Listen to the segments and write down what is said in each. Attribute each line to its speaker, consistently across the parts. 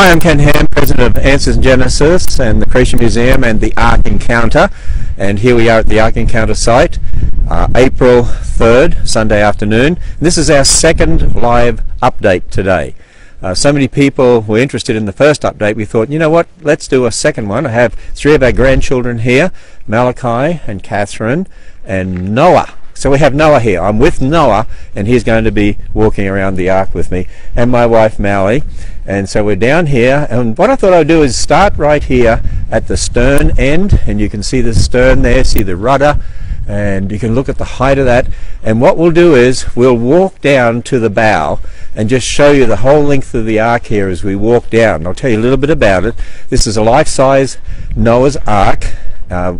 Speaker 1: Hi, I'm Ken Ham, President of Answers in Genesis and the Creation Museum and the Ark Encounter. And here we are at the Ark Encounter site, April 3rd, Sunday afternoon. And this is our second live update today. So many people were interested in the first update, we thought, you know what, let's do a second one. I have three of our grandchildren here, Malachi and Catherine and Noah. So we have Noah here. I'm with Noah, and he's going to be walking around the Ark with me, and my wife Mally. And so we're down here, and what I thought I'd do is start right here at the stern end, and you can see the stern there, see the rudder, and you can look at the height of that. And what we'll do is we'll walk down to the bow and just show you the whole length of the Ark here as we walk down. I'll tell you a little bit about it. This is a life-size Noah's Ark.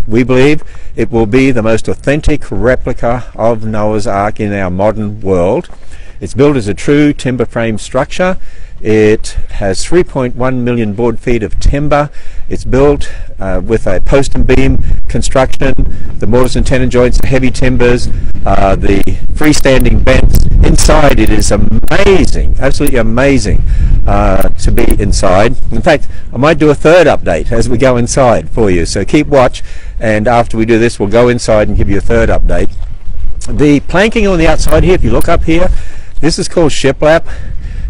Speaker 1: We believe it will be the most authentic replica of Noah's Ark in our modern world. It's built as a true timber frame structure. It has 3.1 million board feet of timber. It's built with a post and beam construction. The mortise and tenon joints are heavy timbers. The freestanding vents. Inside it is amazing, absolutely amazing to be inside. In fact, I might do a third update as we go inside for you. So keep watch, and after we do this, we'll go inside and give you a third update. The planking on the outside here, if you look up here, this is called shiplap.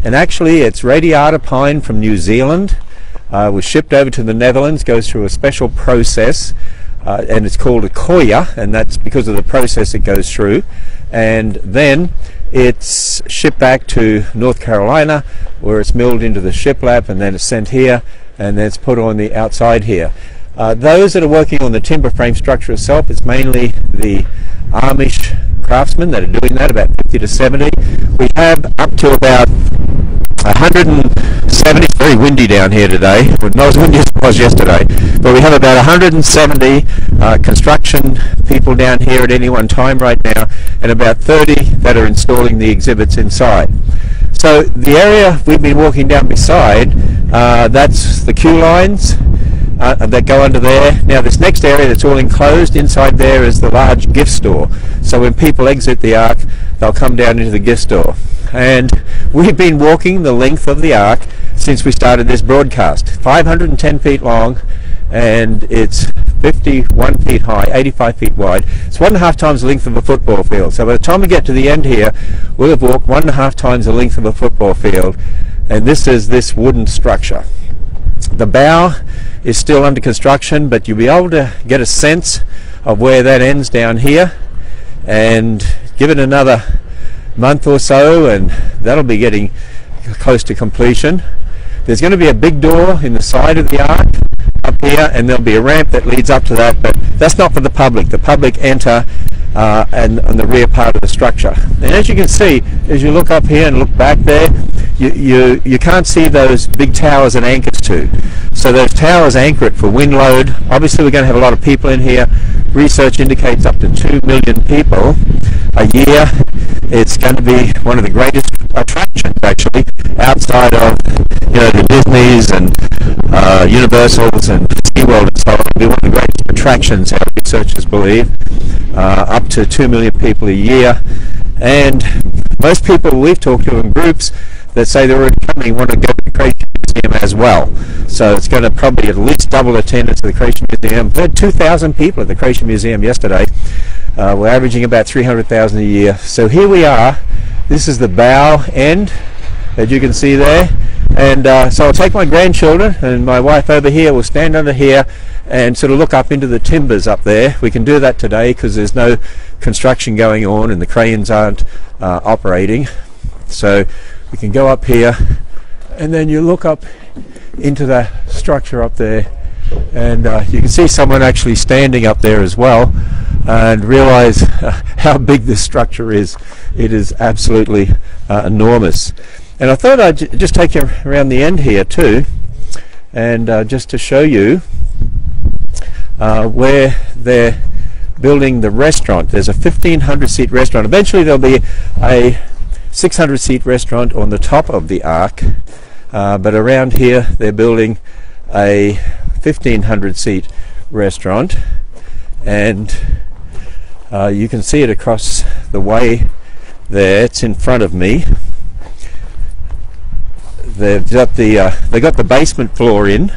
Speaker 1: And actually it's radiata pine from New Zealand. Was shipped over to the Netherlands, goes through a special process, and it's called a koya, and that's because of the process it goes through. And then it's shipped back to North Carolina, where it's milled into the shiplap, and then it's sent here, and then it's put on the outside here. Those that are working on the timber frame structure itself, it's mainly the Amish craftsmen that are doing that, about 50 to 70. We have up to about 170, it's very windy down here today, not as windy as it was yesterday, but we have about 170 construction people down here at any one time right now, and about 30 that are installing the exhibits inside. So the area we've been walking down beside, that's the queue lines that go under there. Now this next area that's all enclosed, inside there is the large gift store. So when people exit the Ark, they'll come down into the gift store. And we've been walking the length of the Ark since we started this broadcast. 510 feet long, and it's 51 feet high, 85 feet wide. It's 1.5 times the length of a football field. So by the time we get to the end here, we'll have walked 1.5 times the length of a football field. And this is this wooden structure. The bow is still under construction, but you'll be able to get a sense of where that ends down here, and give it another month or so and that'll be getting close to completion. There's going to be a big door in the side of the Ark up here, and there'll be a ramp that leads up to that, but that's not for the public. The public enter and on the rear part of the structure. And as you can see, as you look up here and look back there, you can't see those big towers and anchors to. So those towers anchor it for wind load. Obviously we're going to have a lot of people in here. Research indicates up to 2 million people a year. It's going to be one of the greatest attractions actually, outside of the Disneys and Universals and SeaWorld and so on. It'll be one of the greatest attractions, our researchers believe. Up to 2 million people a year, and most people we've talked to in groups that say they're already coming want to go to the Creation Museum as well. So it's going to probably at least double attendance at the Creation Museum. We had 2,000 people at the Creation Museum yesterday. We're averaging about 300,000 a year. So here we are. This is the bow end, as you can see there. And so I'll take my grandchildren, and my wife over here will stand under here and sort of look up into the timbers up there. We can do that today because there's no construction going on and the cranes aren't operating. So we can go up here, and then you look up into the structure up there, and you can see someone actually standing up there as well, and realize how big this structure is. It is absolutely enormous. And I thought I'd just take you around the end here too, and just to show you where they're building the restaurant. There's a 1,500 seat restaurant. Eventually there'll be a 600 seat restaurant on the top of the Ark, but around here they're building a 1,500 seat restaurant, and you can see it across the way there. It's in front of me. they've got the basement floor in,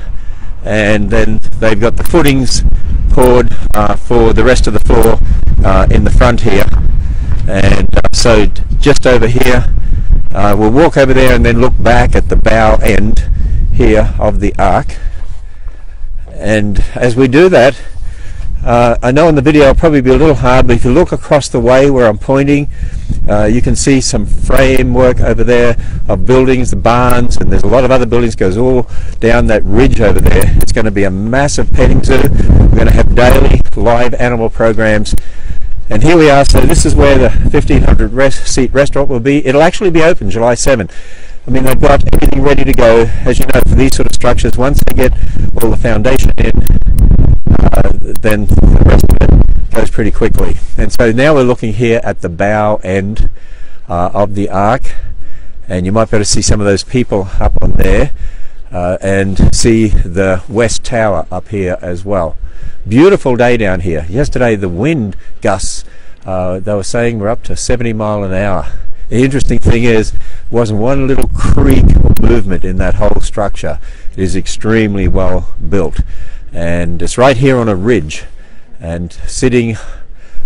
Speaker 1: and then they've got the footings poured for the rest of the floor in the front here. And so just over here, we'll walk over there and then look back at the bow end here of the Ark. And as we do that, I know in the video it'll probably be a little hard, but if you look across the way where I'm pointing, you can see some framework over there of buildings, the barns, and there's a lot of other buildings goes all down that ridge over there. It's going to be a massive petting zoo. We're going to have daily live animal programs. And here we are, so this is where the 1,500 seat restaurant will be. It'll actually be open July 7. I mean, they've got everything ready to go. As you know, for these sort of structures, once they get all the foundation in, then the rest of it goes pretty quickly. And so now we're looking here at the bow end of the Ark, and you might be able to see some of those people up on there, and see the West Tower up here as well. Beautiful day down here. Yesterday the wind gusts, they were saying, were up to 70 miles an hour. The interesting thing is, there wasn't one little creak or movement in that whole structure. It is extremely well built, and it's right here on a ridge and sitting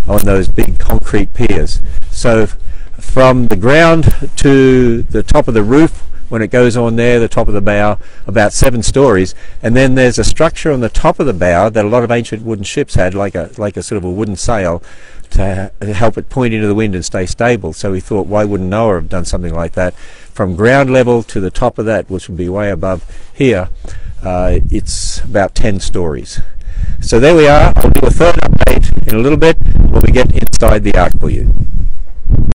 Speaker 1: on those big concrete piers. So from the ground to the top of the roof, when it goes on there, the top of the bow, about 7 stories, and then there's a structure on the top of the bow that a lot of ancient wooden ships had, like a sort of a wooden sail, to help it point into the wind and stay stable. So we thought, why wouldn't Noah have done something like that? From ground level to the top of that, which would be way above here, it's about 10 stories. So there we are. I'll do a third update in a little bit when we get inside the Ark for you.